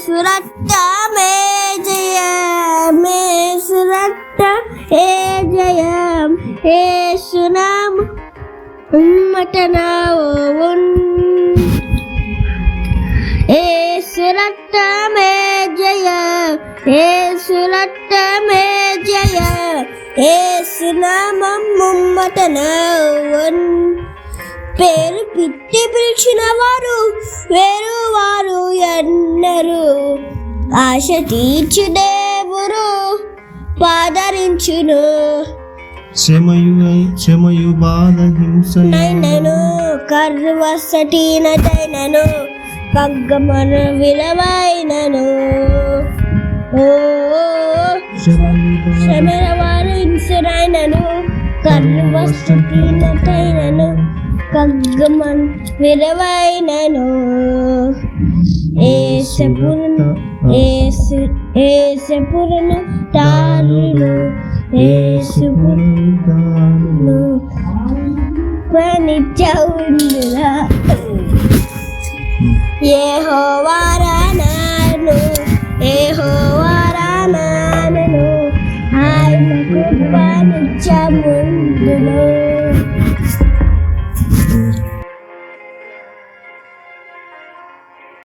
సురట్టమే జయం సురట్టమే జయం యేసునామ ఉమ్మటనావోన్ యేసురట్టమే జయం యేసురట్టమే జయం యేసునామం ఉమ్మటనావోన్ పేరు పిట్టి పిలిచిన వారు వేరు వారు ఎన్నరు ఆశ తీర్చు దేవుడు పాదరించును శ్రమయు బాధ హింస నైనను కర్వసటీనైనను కగ్గమన విలవైనను ఓ శ్రమల వారు హింసనైనను కర్వసటీనైనను కగ్గమన్ విలవైనను ఏసపురను తారులు ఏసుపురను పనిచౌందులా యెహోవారానాను యెహోవారానాను ఆయన కృప నిత్యముందును